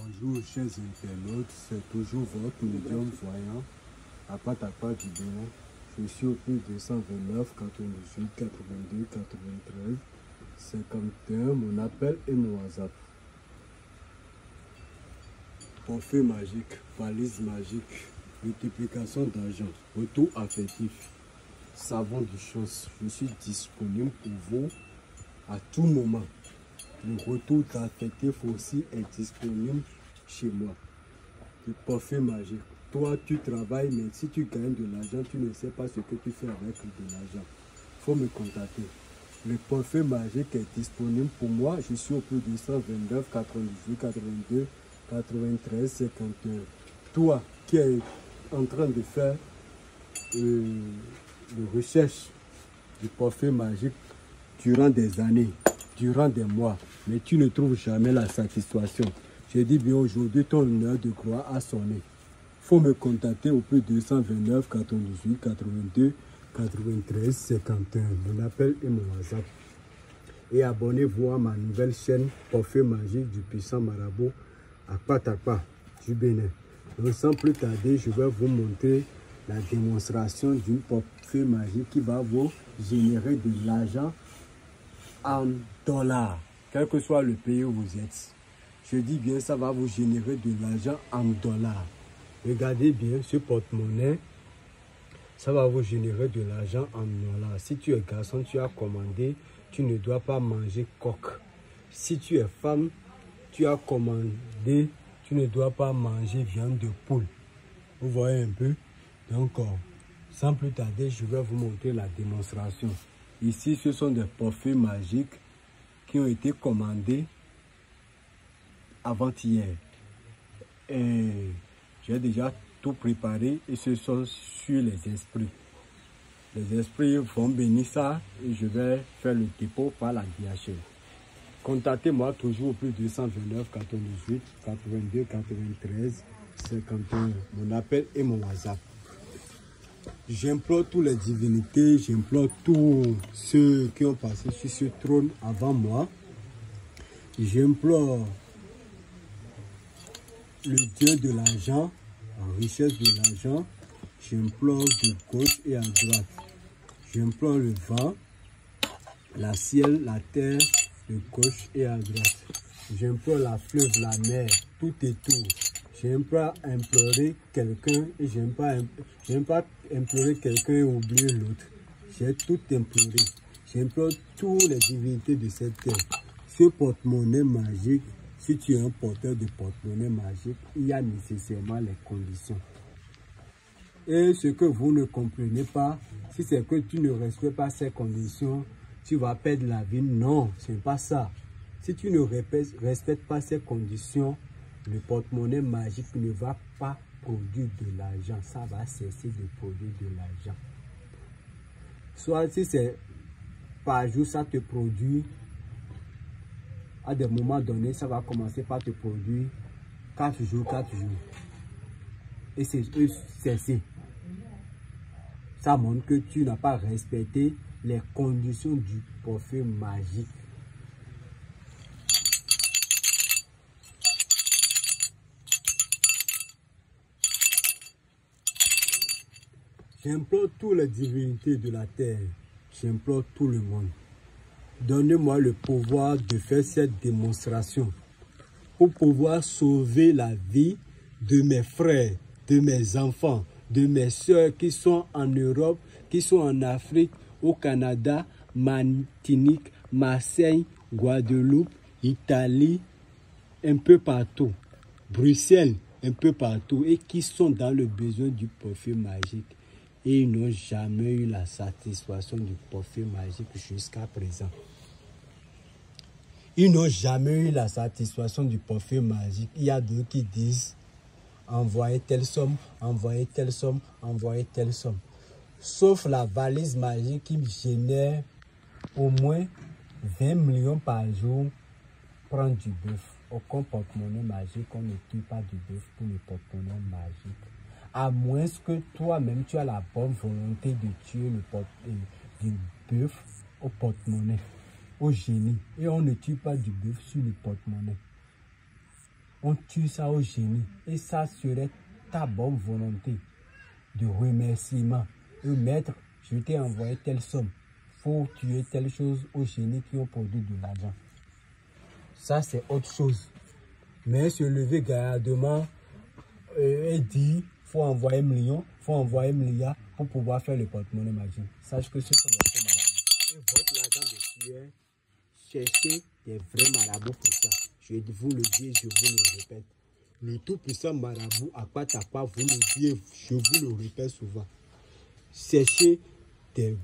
Bonjour chers internautes, c'est toujours votre médium voyant à Patapa du Bénin. Je suis au plus 229 98 82 93 51, mon appel et mon WhatsApp. Forfait magique, valise magique, multiplication d'argent, retour affectif, savon de chance. Je suis disponible pour vous à tout moment. Le retour affectif aussi est disponible chez moi. Le parfait magique. Toi, tu travailles, mais si tu gagnes de l'argent, tu ne sais pas ce que tu fais avec de l'argent. Il faut me contacter. Le parfait magique est disponible pour moi. Je suis au plus de 129 98 82 93 51. Toi qui es en train de faire de recherche du parfait magique durant des années, durant des mois, mais tu ne trouves jamais la satisfaction. Je dis bien aujourd'hui, ton heure de gloire a sonné. Il faut me contacter au plus 229 98 82 93 51. Mon appel et mon WhatsApp. Et abonnez-vous à ma nouvelle chaîne Parfait magique du puissant marabout à Patapa du Bénin. Donc sans plus tarder, je vais vous montrer la démonstration d'une parfait magique qui va vous générer de l'argent en dollars, quel que soit le pays où vous êtes. Je dis bien, ça va vous générer de l'argent en dollars. Regardez bien ce porte-monnaie, ça va vous générer de l'argent en dollars. Si tu es garçon, tu as commandé, tu ne dois pas manger coq. Si tu es femme, tu as commandé, tu ne dois pas manger viande de poule. Vous voyez un peu? Donc, sans plus tarder, je vais vous montrer la démonstration. Ici, ce sont des parfaits magiques qui ont été commandés avant-hier. Et j'ai déjà tout préparé et ce sont sur les esprits. Les esprits vont bénir ça et je vais faire le dépôt par la DHL. Contactez-moi toujours au plus 229 98 82 93 51. Mon appel et mon WhatsApp. J'implore toutes les divinités, j'implore tous ceux qui ont passé sur ce trône avant moi. J'implore le Dieu de l'argent, la richesse de l'argent. J'implore de gauche et à droite. J'implore le vent, la ciel, la terre, de gauche et à droite. J'implore la fleuve, la mer, tout et tout. J'aime pas implorer quelqu'un et j'aime pas implorer quelqu'un et oublier l'autre. J'ai tout imploré. J'implore toutes les divinités de cette terre. Ce porte-monnaie magique, si tu es un porteur de porte-monnaie magique, il y a nécessairement les conditions. Et ce que vous ne comprenez pas, si c'est que tu ne respectes pas ces conditions, tu vas perdre la vie. Non, ce n'est pas ça. Si tu ne respectes pas ces conditions, le porte-monnaie magique ne va pas produire de l'argent. Ça va cesser de produire de l'argent. Soit si c'est par jour, ça te produit, à des moments donnés, ça va commencer par te produire 4 jours. Et c'est cesser. Ça montre que tu n'as pas respecté les conditions du parfait magique. J'implore toutes les divinités de la terre. J'implore tout le monde. Donnez-moi le pouvoir de faire cette démonstration pour pouvoir sauver la vie de mes frères, de mes enfants, de mes soeurs qui sont en Europe, qui sont en Afrique, au Canada, Martinique, Marseille, Guadeloupe, Italie, un peu partout, Bruxelles, un peu partout, et qui sont dans le besoin du parfait magique. Et ils n'ont jamais eu la satisfaction du parfait magique jusqu'à présent. Ils n'ont jamais eu la satisfaction du parfait magique. Il y a d'autres qui disent envoyez telle somme, envoyez telle somme, envoyez telle somme. Sauf la valise magique qui me génère au moins 20 millions par jour, prend du bœuf. Aucun porte-monnaie magique, on ne tue pas du bœuf pour le porte-monnaie magique. À moins que toi-même tu as la bonne volonté de tuer du bœuf au porte-monnaie, au génie. Et on ne tue pas du bœuf sur le porte-monnaie. on tue ça au génie. Et ça serait ta bonne volonté de remerciement. Maître, je t'ai envoyé telle somme. Faut tuer telle chose au génie qui ont produit de l'argent. Ça, c'est autre chose. Mais se lever gaillardement et dire, faut envoyer 1 million, faut envoyer 1 milliard pour pouvoir faire le porte-monnaie magique. Sache que ce sont des faux marabouts. Et votre argent de prière, cherchez des vrais marabouts pour ça. Je vous le dis, je vous le répète. Le tout-puissant marabout à pas ta part, vous le dites, je vous le répète souvent. Cherchez des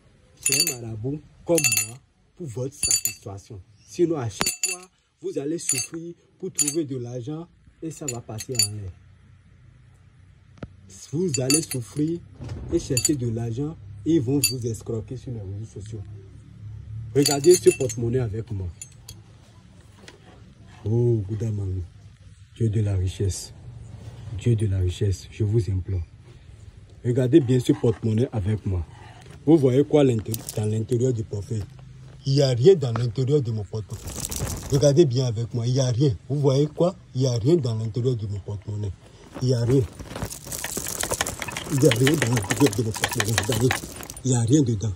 vrais marabouts comme moi pour votre satisfaction. Sinon, à chaque fois, vous allez souffrir pour trouver de l'argent et ça va passer en l'air. Vous allez souffrir et chercher de l'argent et ils vont vous escroquer sur les réseaux sociaux. Regardez ce porte-monnaie avec moi. Oh, Goudamami, Dieu de la richesse. Dieu de la richesse, je vous implore. Regardez bien ce porte-monnaie avec moi. Vous voyez quoi dans l'intérieur du prophète? Il n'y a rien dans l'intérieur de mon porte-monnaie. Regardez bien avec moi, il n'y a rien. Vous voyez quoi? Il n'y a rien dans l'intérieur de mon porte-monnaie. Il n'y a rien. Il n'y a rien dans l'intérieur de mon porte-monnaie. Regardez, il n'y a rien dedans.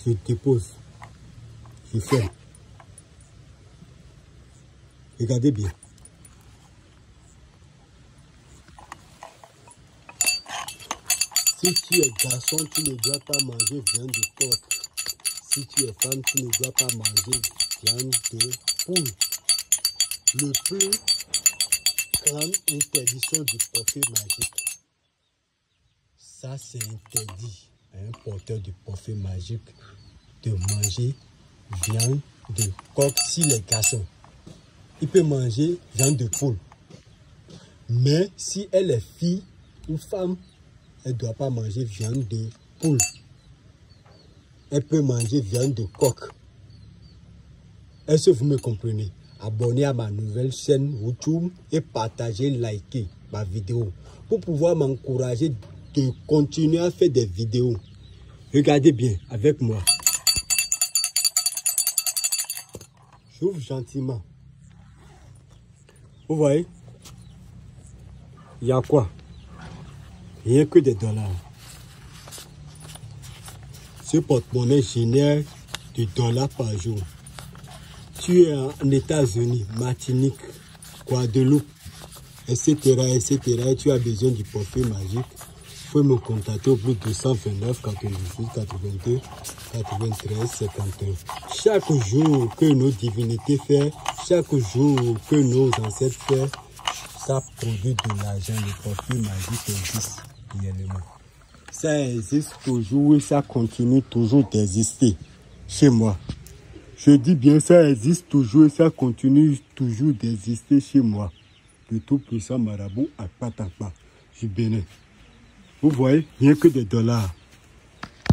Je dépose. Je ferme. Regardez bien. Si tu es garçon, tu ne dois pas manger viande de porc. Si tu es femme, tu ne dois pas manger viande de poule. Le plus grande interdiction du prophète magique. Ça, c'est interdit à un porteur de prophète magique de manger viande de coq s'il est garçon. Il peut manger viande de poule. Mais si elle est fille ou femme, elle ne doit pas manger viande de poule. Elle peut manger viande de coq. Est-ce que vous me comprenez? Abonnez à ma nouvelle chaîne YouTube et partagez, likez ma vidéo pour pouvoir m'encourager de continuer à faire des vidéos. Regardez bien avec moi. J'ouvre gentiment. Vous voyez? Il y a quoi? Rien que des dollars. Ce porte-monnaie génère des dollars par jour. Tu es en États-Unis, Martinique, Guadeloupe, etc., etc. Et tu as besoin du portefeuille magique. Vous pouvez me contacter au plus 229 98 82 93 51. Chaque jour que nos divinités font, chaque jour que nos ancêtres font, ça produit de l'argent. Le portefeuille magique existe réellement. Ça existe toujours et ça continue toujours d'exister chez moi. Je dis bien, ça existe toujours et ça continue toujours d'exister chez moi. Le tout-puissant marabout à Patapa, du Bénin. Vous voyez, rien que des dollars.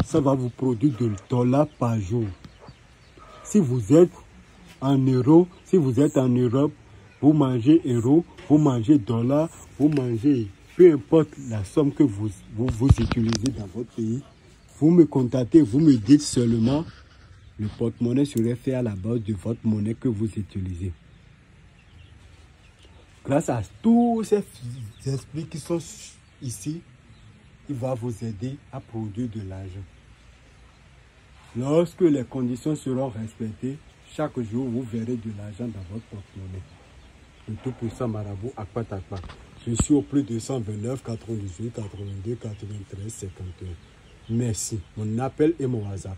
Ça va vous produire des dollars par jour. Si vous êtes en euros, si vous êtes en Europe, vous mangez euros, vous mangez dollars, vous mangez, peu importe la somme que vous utilisez dans votre pays, vous me contactez, vous me dites seulement, le porte-monnaie serait fait à la base de votre monnaie que vous utilisez. Grâce à tous ces esprits qui sont ici, il va vous aider à produire de l'argent. Lorsque les conditions seront respectées, chaque jour, vous verrez de l'argent dans votre porte-monnaie. Le tout-puissant marabout à Patapa. Je suis au plus de 129 98 82 93 51. Merci. Mon appel et mon WhatsApp.